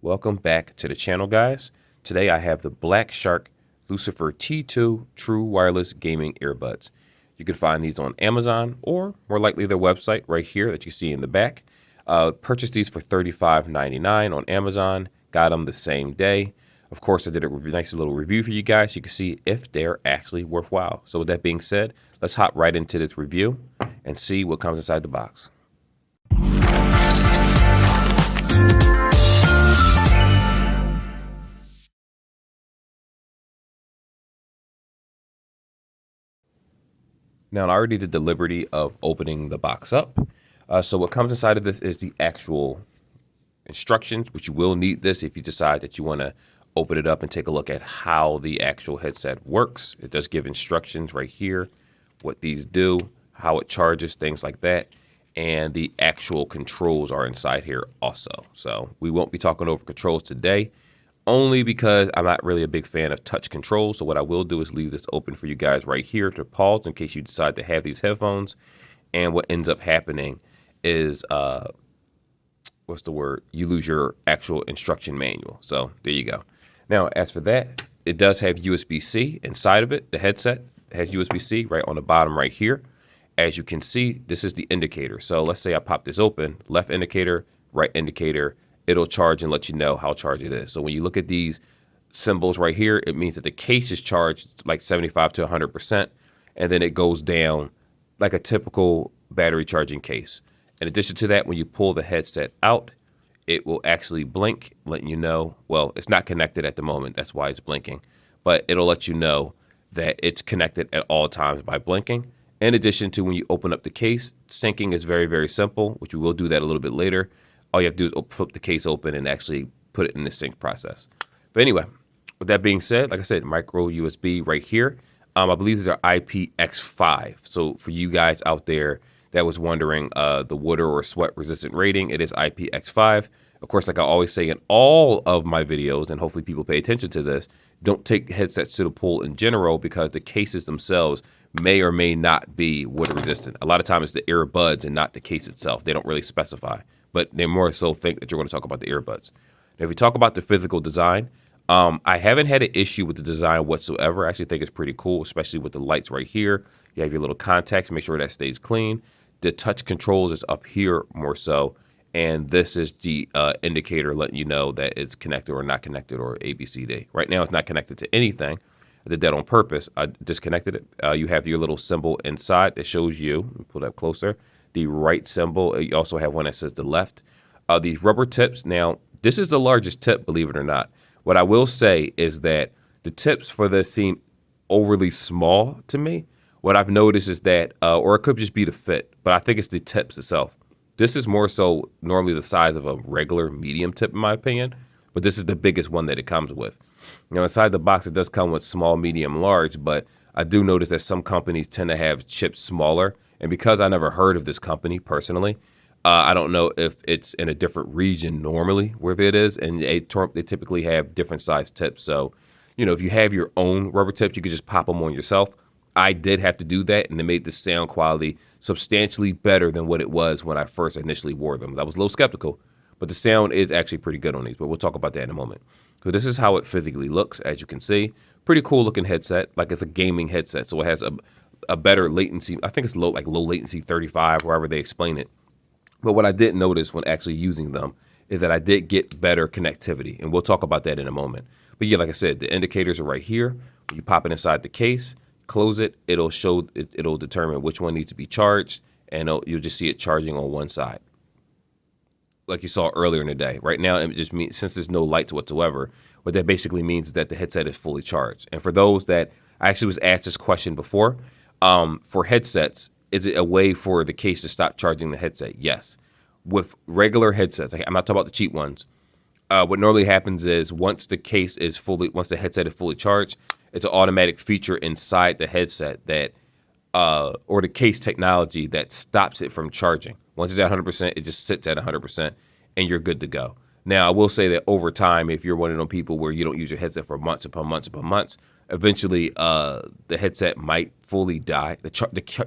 Welcome back to the channel, guys. Today I have the Black Shark Lucifer T2 True Wireless Gaming Earbuds. You can find these on Amazon or more likely their website right here that you see in the back. Purchased these for $35.99 on Amazon. Got them the same day. Of course, I did a nice little review for you guys so you can see if they're actually worthwhile. So with that being said, let's hop right into this review and see what comes inside the box. Now, I already did the liberty of opening the box up. So what comes inside of this is the actual instructions, which you will need this if you decide that you want to open it up and take a look at how the actual headset works. It does give instructions right here, what these do, how it charges, things like that. And the actual controls are inside here also. So we won't be talking over controls today, only because I'm not really a big fan of touch controls. So what I will do is leave this open for you guys right here to pause in case you decide to have these headphones. And what ends up happening is, what's the word? You lose your actual instruction manual. So there you go. Now, as for that, it does have USB-C inside of it. The headset has USB-C right on the bottom right here. As you can see, this is the indicator. So let's say I pop this open, left indicator, right indicator, it'll charge and let you know how charged it is. So when you look at these symbols right here, it means that the case is charged like 75 to 100%, and then it goes down like a typical battery charging case. In addition to that, when you pull the headset out, it will actually blink, letting you know, well, it's not connected at the moment. That's why it's blinking, but it'll let you know that it's connected at all times by blinking. In addition to when you open up the case, syncing is very, very simple, which we will do that a little bit later. All you have to do is flip the case open and actually put it in the sync process. But anyway, with that being said, like I said, micro USB right here. I believe these are IPX5. So for you guys out there that was wondering the water or sweat resistant rating, it is IPX5. Of course, like I always say in all of my videos, and hopefully people pay attention to this, don't take headsets to the pool in general because the cases themselves may or may not be water resistant. A lot of times it's the earbuds and not the case itself. They don't really specify, but they more so think that you're going to talk about the earbuds. Now, if we talk about the physical design, I haven't had an issue with the design whatsoever. I actually think it's pretty cool, especially with the lights right here. You have your little contacts, make sure that stays clean. The touch controls is up here more so. And this is the indicator letting you know that it's connected or not connected or ABCD. Right now, it's not connected to anything. I did that on purpose. I disconnected it. You have your little symbol inside that shows you, let me pull that closer, the right symbol. You also have one that says the left. These rubber tips. Now, this is the largest tip, believe it or not. What I will say is that the tips for this seem overly small to me. What I've noticed is that, or it could just be the fit, but I think it's the tips itself. This is more so normally the size of a regular medium tip, in my opinion, but this is the biggest one that it comes with. Now, inside the box, it does come with small, medium, large, but I do notice that some companies tend to have chips smaller. And because I never heard of this company personally, I don't know if it's in a different region normally where it is, and they typically have different size tips. So, you know, if you have your own rubber tips, you could just pop them on yourself. I did have to do that, and it made the sound quality substantially better than what it was when I first initially wore them. I was a little skeptical, but the sound is actually pretty good on these, but we'll talk about that in a moment. So this is how it physically looks, as you can see. Pretty cool looking headset, like it's a gaming headset, so it has a better latency. I think it's low latency 35, wherever they explain it. But what I did notice when actually using them is that I did get better connectivity, and we'll talk about that in a moment. But yeah, like I said, the indicators are right here. You pop it inside the case, close it, it'll determine which one needs to be charged, and you'll just see it charging on one side, like you saw earlier in the day. Right now, it just means, since there's no lights whatsoever, what that basically means is that the headset is fully charged. And for those that, I actually was asked this question before, for headsets, is it a way for the case to stop charging the headset? Yes. With regular headsets, I'm not talking about the cheap ones. What normally happens is once the headset is fully charged, it's an automatic feature inside the headset that, or the case technology that stops it from charging. Once it's at 100%, it just sits at 100%, and you're good to go. Now, I will say that over time, if you're one of those people where you don't use your headset for months upon months upon months, eventually the headset might fully die. The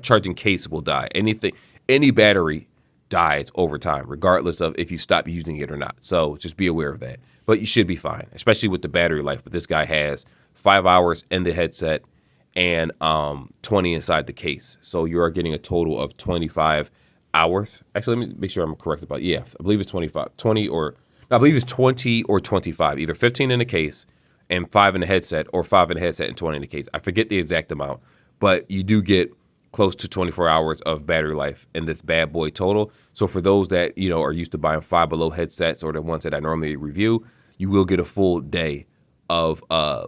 charging case will die. Any battery dies over time, regardless of if you stop using it or not. So just be aware of that. But you should be fine, especially with the battery life. But this guy has 5 hours in the headset and 20 inside the case. So you are getting a total of 25 hours. Actually, let me make sure I'm correct about it. Yeah, I believe it's 25, 20 or no, I believe it's 20 or 25, either 15 in the case and 5 in the headset, or 5 in the headset and 20 in the case. I forget the exact amount, but you do get close to 24 hours of battery life in this bad boy total. So for those that, are used to buying Five Below headsets, or the ones that I normally review, you will get a full day of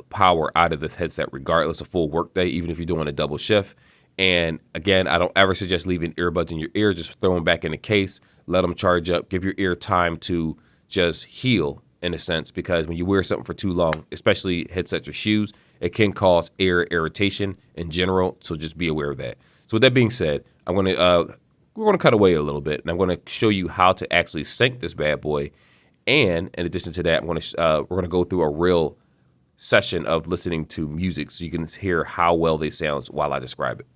power out of this headset, regardless of full work day, even if you're doing a double shift. And again, I don't ever suggest leaving earbuds in your ear. Just throw them back in the case, let them charge up, give your ear time to just heal, in a sense, because when you wear something for too long, especially headsets or shoes, it can cause ear irritation in general. So just be aware of that. So with that being said, we're gonna cut away a little bit, and I'm gonna show you how to actually sync this bad boy. And in addition to that, we're gonna go through a real session of listening to music so you can hear how well they sound while I describe it.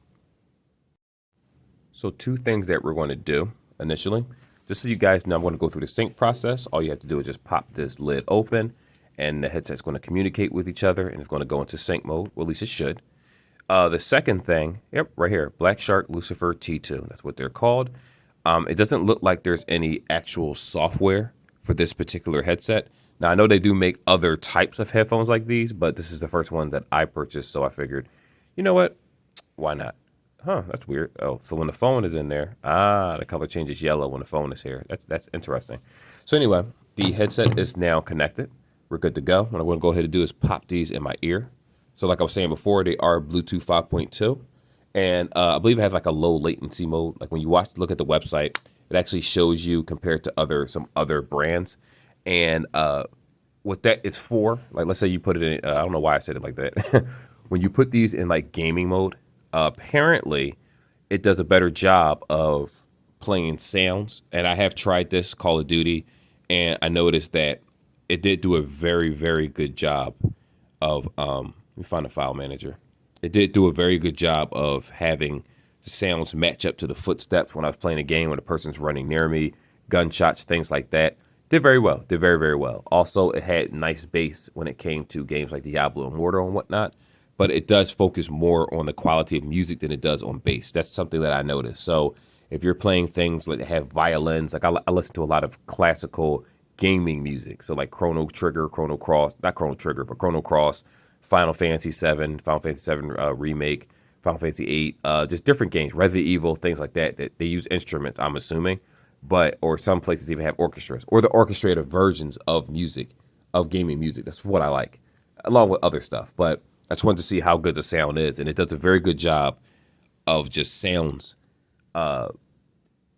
So 2 things that we're going to do initially, just so you guys know, I'm going to go through the sync process. All you have to do is just pop this lid open, and the headset's going to communicate with each other, and it's going to go into sync mode, or at least it should. The second thing, yep, right here, Black Shark Lucifer T2. That's what they're called. It doesn't look like there's any actual software for this particular headset. Now, I know they do make other types of headphones like these, but this is the first one that I purchased, so I figured, you know what? Why not? Huh, that's weird. Oh, so when the phone is in there, the color changes yellow when the phone is here. That's interesting. So anyway, the headset is now connected. We're good to go. What I'm going to go ahead and do is pop these in my ear. So like I was saying before, they are Bluetooth 5.2. And I believe it has like a low latency mode. Like when you look at the website, it actually shows you compared to some other brands. And what that is for, like let's say you put it in, I don't know why I said it like that. When you put these in like gaming mode, apparently it does a better job of playing sounds. And I have tried this Call of Duty, and I noticed that it did do a very, very good job of, let me find a file manager. It did do a very good job of having the sounds match up to the footsteps when I was playing a game when a person's running near me, gunshots, things like that. Did very well, did very, very well. Also, it had nice bass when it came to games like Diablo and Mortal and whatnot, but it does focus more on the quality of music than it does on bass. That's something that I noticed. So if you're playing things that have violins, like I listen to a lot of classical gaming music. So like Chrono Trigger, Chrono Cross, not Chrono Trigger, but Chrono Cross, Final Fantasy 7, Final Fantasy 7 Remake, Final Fantasy 8, just different games, Resident Evil, things like that, that they use instruments, I'm assuming, or some places even have orchestras, or the orchestrated versions of music, of gaming music. That's what I like, along with other stuff. But I just wanted to see how good the sound is, and it does a very good job of just sounds.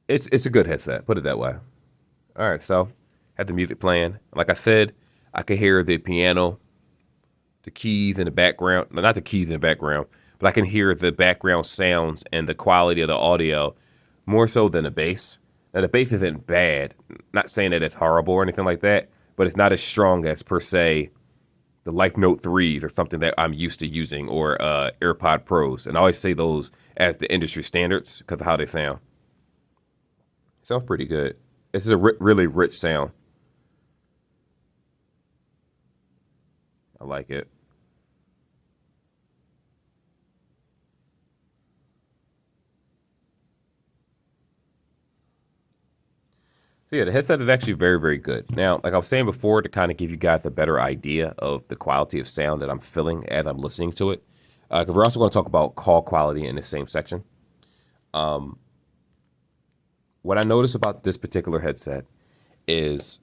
It's a good headset, put it that way. All right, so had the music playing. Like I said, I could hear the piano, the keys in the background. No, not the keys in the background, but I can hear the background sounds and the quality of the audio more so than the bass. Now, the bass isn't bad. Not saying that it's horrible or anything like that, but it's not as strong as, per se, the Life Note 3s or something that I'm used to using, or AirPod Pros. And I always say those as the industry standards because of how they sound. Sounds pretty good. This is a really rich sound. I like it. So yeah, the headset is actually very, very good. Now, like I was saying before, to kind of give you guys a better idea of the quality of sound that I'm feeling as I'm listening to it, because we're also going to talk about call quality in the same section. What I notice about this particular headset is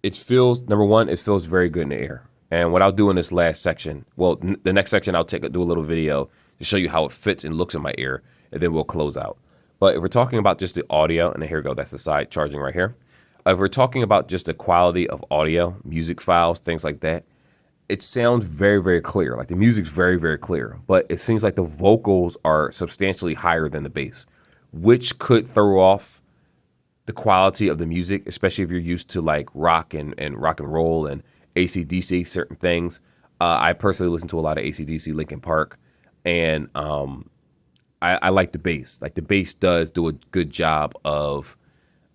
it feels, number one, it feels very good in the ear. And what I'll do in this last section, well, the next section, I'll do a little video to show you how it fits and looks in my ear, and then we'll close out. But if we're talking about just the audio, and here we go, that's the side charging right here. If we're talking about just the quality of audio, music files, things like that, it sounds very, very clear. Like the music's very, very clear, but it seems like the vocals are substantially higher than the bass, which could throw off the quality of the music, especially if you're used to like rock and rock and roll and AC/DC, certain things. I personally listen to a lot of AC/DC, Linkin Park, and I like the bass. Like the bass does do a good job of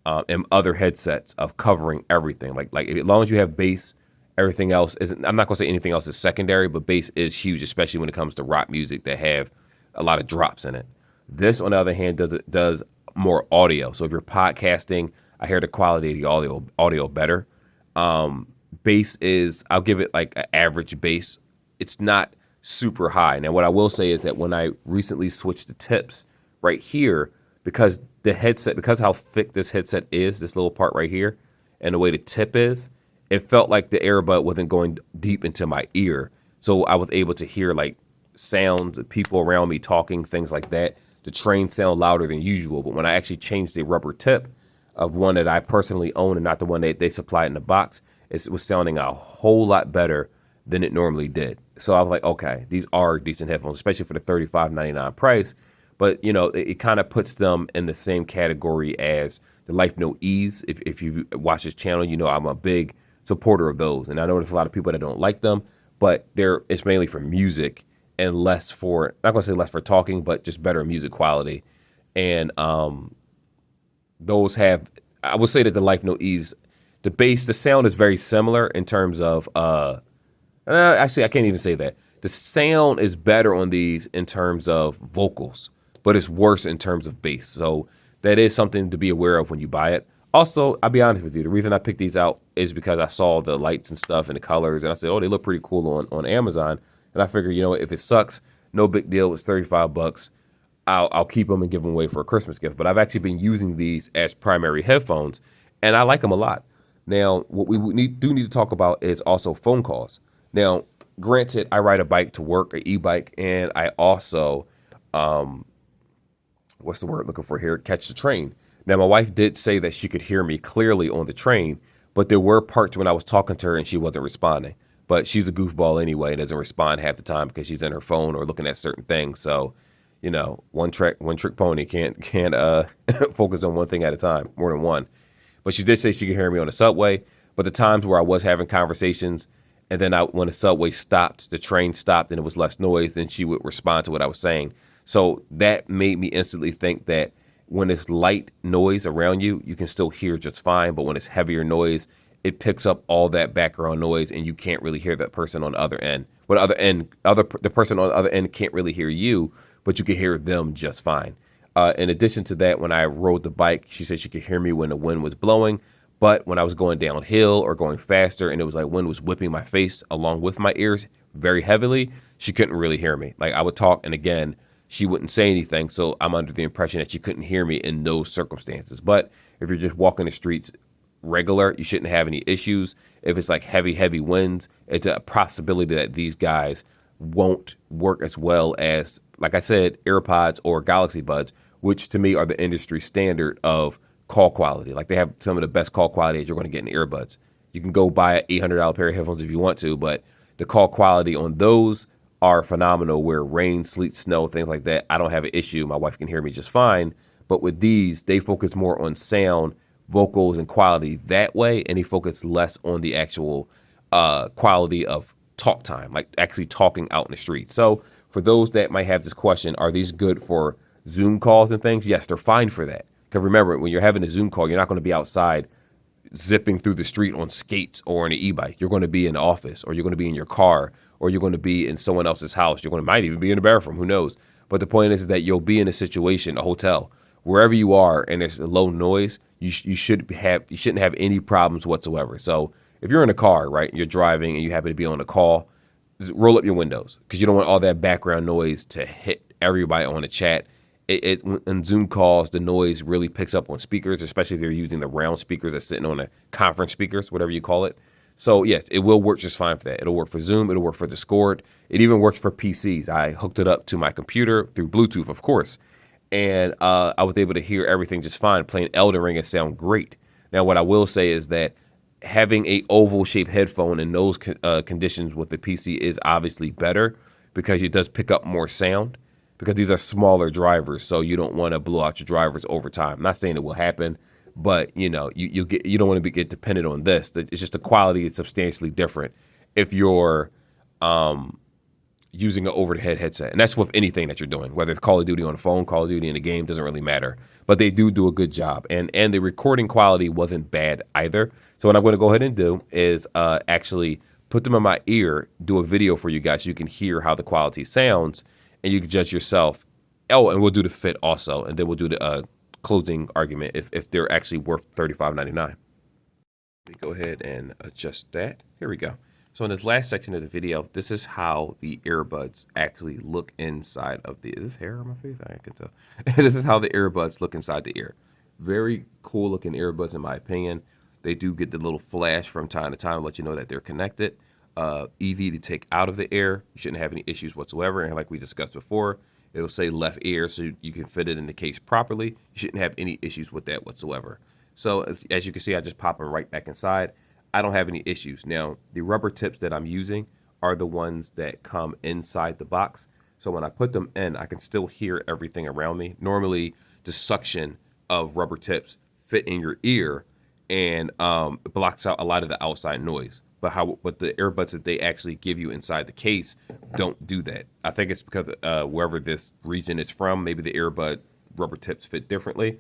and other headsets of covering everything. Like as long as you have bass, everything else isn't. I'm not gonna say anything else is secondary, but bass is huge, especially when it comes to rock music that have a lot of drops in it. This, on the other hand, does more audio. So if you're podcasting, I hear the quality of the audio better. Bass is, I'll give it like an average bass. It's not super high. Now, what I will say is that when I recently switched the tips right here, because the headset, because how thick this headset is, this little part right here, and the way the tip is, it felt like the earbud wasn't going deep into my ear. So I was able to hear like sounds of people around me talking, things like that. The train sound louder than usual. But when I actually changed the rubber tip of one that I personally own and not the one that they supplied in the box, it was sounding a whole lot better than it normally did. So I was like, okay, these are decent headphones, especially for the $35.99 price. But, you know, it kind of puts them in the same category as the Life No Ease. If you watch this channel, you know I'm a big supporter of those. And I know there's a lot of people that don't like them, but it's mainly for music and less for, not going to say less for talking, but just better music quality. And those have, I would say that the Life No Ease, the bass, the sound is very similar in terms of, actually, I can't even say that. The sound is better on these in terms of vocals, but it's worse in terms of bass. So that is something to be aware of when you buy it. Also, I'll be honest with you, the reason I picked these out is because I saw the lights and stuff and the colors, and I said, oh, they look pretty cool on Amazon. And I figured, you know, if it sucks, no big deal. It's $35. I'll keep them and give them away for a Christmas gift. But I've actually been using these as primary headphones, and I like them a lot. Now, what we need to talk about is also phone calls. Now, granted, I ride a bike to work, an e-bike, and I also, what's the word I'm looking for here? Catch the train. Now, my wife did say that she could hear me clearly on the train, but there were parts when I was talking to her and she wasn't responding. But she's a goofball anyway and doesn't respond half the time because she's in her phone or looking at certain things. So, you know, one trick pony can't focus on one thing at a time, more than one. But she did say she could hear me on the subway. But the times where I was having conversations, and then when the subway stopped, the train stopped, and it was less noise, then she would respond to what I was saying. So that made me instantly think that when it's light noise around you, you can still hear just fine. But when it's heavier noise, it picks up all that background noise, and you can't really hear that person on the other end. The person on the other end can't really hear you, but you can hear them just fine. In addition to that, when I rode the bike, she said she could hear me when the wind was blowing. But when I was going downhill or going faster and it was like wind was whipping my face along with my ears very heavily, she couldn't really hear me. Like I would talk and again, she wouldn't say anything. So I'm under the impression that she couldn't hear me in those circumstances. But if you're just walking the streets regular, you shouldn't have any issues. If it's like heavy winds, it's a possibility that these guys won't work as well as, like I said, AirPods or Galaxy Buds, which to me are the industry standard of call quality. Like they have some of the best call quality that you're going to get in the earbuds. You can go buy an $800 pair of headphones if you want to, but the call quality on those are phenomenal where rain, sleet, snow, things like that, I don't have an issue. My wife can hear me just fine. But with these, they focus more on sound, vocals, and quality that way, and they focus less on the actual quality of talk time, like actually talking out in the street. So for those that might have this question, are these good for Zoom calls and things? Yes, they're fine for that. Because remember, when you're having a Zoom call, you're not going to be outside zipping through the street on skates or on an e-bike. You're going to be in the office, or you're going to be in your car, or you're going to be in someone else's house. Might even be in the bathroom. Who knows? But the point is that you'll be in a situation, a hotel, wherever you are, and there's a low noise. You shouldn't have any problems whatsoever. So if you're in a car, right, you're driving and you happen to be on a call, just roll up your windows because you don't want all that background noise to hit everybody on the chat. In Zoom calls, the noise really picks up on speakers, especially if they're using the round speakers that's sitting on the conference speakers, whatever you call it. So yes, it will work just fine for that. It'll work for Zoom. It'll work for Discord. It even works for PCs. I hooked it up to my computer through Bluetooth, of course, and I was able to hear everything just fine. Playing Elden Ring, it sound great. Now, what I will say is that having a oval-shaped headphone in those conditions with the PC is obviously better because it does pick up more sound. Because these are smaller drivers, so you don't want to blow out your drivers over time. I'm not saying it will happen, but you know, you don't want to get dependent on this. It's just the quality is substantially different if you're using an over-the-head headset. And that's with anything that you're doing, whether it's Call of Duty on the phone, Call of Duty in a game, doesn't really matter. But they do a good job. And the recording quality wasn't bad either. So what I'm going to go ahead and do is actually put them in my ear, do a video for you guys so you can hear how the quality sounds, and you can judge yourself. Oh, and we'll do the fit also, and then we'll do the closing argument if they're actually worth $35.99. Let me go ahead and adjust that. Here we go. So in this last section of the video, this is how the earbuds actually look inside of the, is this hair on my face? I can tell. This is how the earbuds look inside the ear. Very cool looking earbuds in my opinion. They do get the little flash from time to time to let you know that they're connected. Easy to take out of the ear. You shouldn't have any issues whatsoever. And like we discussed before, it'll say left ear so you can fit it in the case properly. You shouldn't have any issues with that whatsoever. So as you can see, I just pop them right back inside. I don't have any issues. Now, the rubber tips that I'm using are the ones that come inside the box. So when I put them in, I can still hear everything around me. Normally, the suction of rubber tips fit in your ear and it blocks out a lot of the outside noise. But the earbuds that they actually give you inside the case don't do that. I think it's because wherever this region is from, maybe the earbud rubber tips fit differently.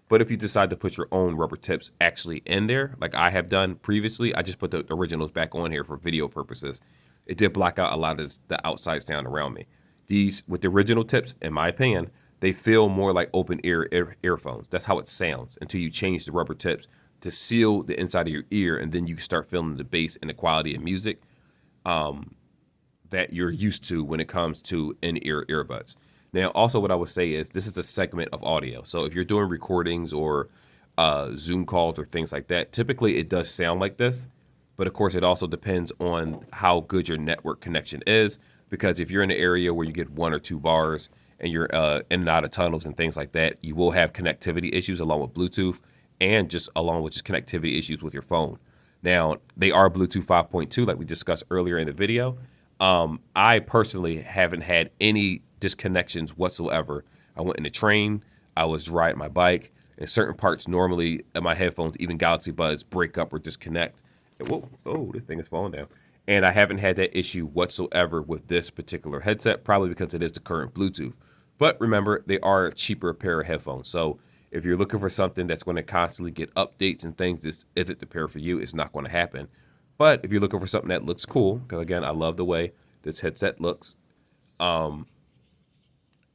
But if you decide to put your own rubber tips actually in there, like I have done previously, I just put the originals back on here for video purposes. It did block out a lot of the outside sound around me. These, with the original tips, in my opinion, they feel more like open ear earphones. That's how it sounds until you change the rubber tips to seal the inside of your ear, and then you start feeling the bass and the quality of music that you're used to when it comes to in-ear earbuds. Now, also what I would say is this is a segment of audio. So if you're doing recordings or Zoom calls or things like that, typically it does sound like this. But of course, it also depends on how good your network connection is. Because if you're in an area where you get 1 or 2 bars and you're in and out of tunnels and things like that, you will have connectivity issues along with Bluetooth and just along with just connectivity issues with your phone. Now, they are Bluetooth 5.2 like we discussed earlier in the video. I personally haven't had any disconnections whatsoever. I went in the train, I was riding my bike, and certain parts normally in my headphones, even Galaxy Buds, break up or disconnect. And whoa, oh, this thing is falling down. And I haven't had that issue whatsoever with this particular headset, probably because it is the current Bluetooth. But remember, they are a cheaper pair of headphones. So if you're looking for something that's going to constantly get updates and things, this isn't the pair for you. It's not going to happen. But if you're looking for something that looks cool, because again, I love the way this headset looks,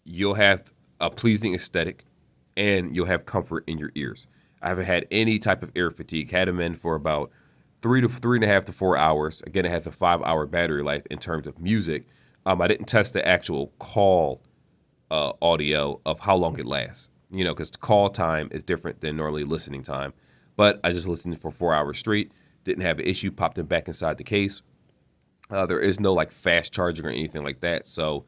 you'll have a pleasing aesthetic and you'll have comfort in your ears. I haven't had any type of ear fatigue. Had them in for about 3.5 to 4 hours. Again, it has a 5-hour battery life in terms of music. I didn't test the actual call audio of how long it lasts, because the call time is different than normally listening time. But I just listened for 4 hours straight. Didn't have an issue. Popped them back inside the case. There is no like fast charging or anything like that. So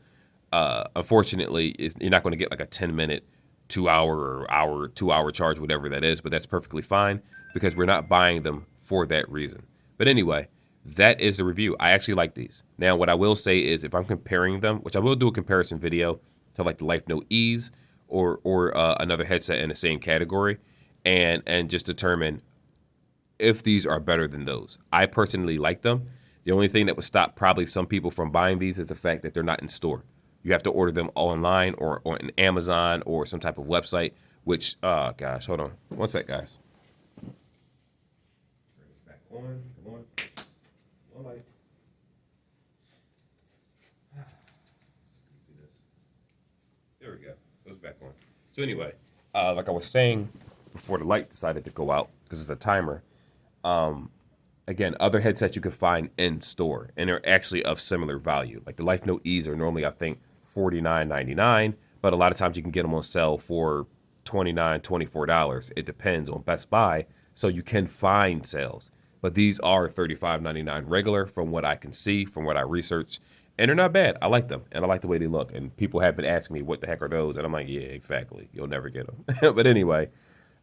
unfortunately, you're not going to get like a 10-minute, 2-hour charge, whatever that is. But that's perfectly fine because we're not buying them for that reason. But anyway, that is the review. I actually like these. Now, what I will say is if I'm comparing them, which I will do a comparison video to like the Life Note E's or another headset in the same category and just determine if these are better than those. I personally like them. The only thing that would stop probably some people from buying these is the fact that they're not in store. You have to order them online or on Amazon or some type of website, which, gosh, hold on. One sec, guys. Back on. Come on. One light. There we go. So it's back on. So anyway, like I was saying before the light decided to go out because it's a timer, again, other headsets you can find in store, and they're actually of similar value. Like the Life Note E's are normally, I think, $49.99, but a lot of times you can get them on sale for $29, $24. It depends on Best Buy, so you can find sales. But these are $35.99 regular from what I can see, from what I researched, and they're not bad. I like them, and I like the way they look. And people have been asking me, what the heck are those? And I'm like, yeah, exactly. You'll never get them. But anyway,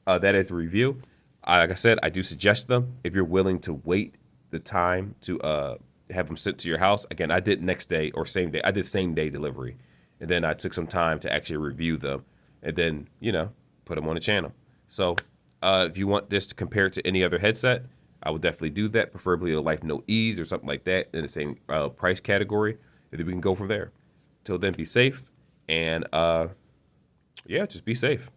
that is a review. Like I said, I do suggest them if you're willing to wait the time to have them sent to your house. Again, I did next day or same day. I did same day delivery, and then I took some time to actually review them, and then put them on the channel. So if you want this to compare it to any other headset, I would definitely do that. Preferably a Life Note E's or something like that in the same price category. and then we can go from there. Till then, be safe, and yeah, just be safe.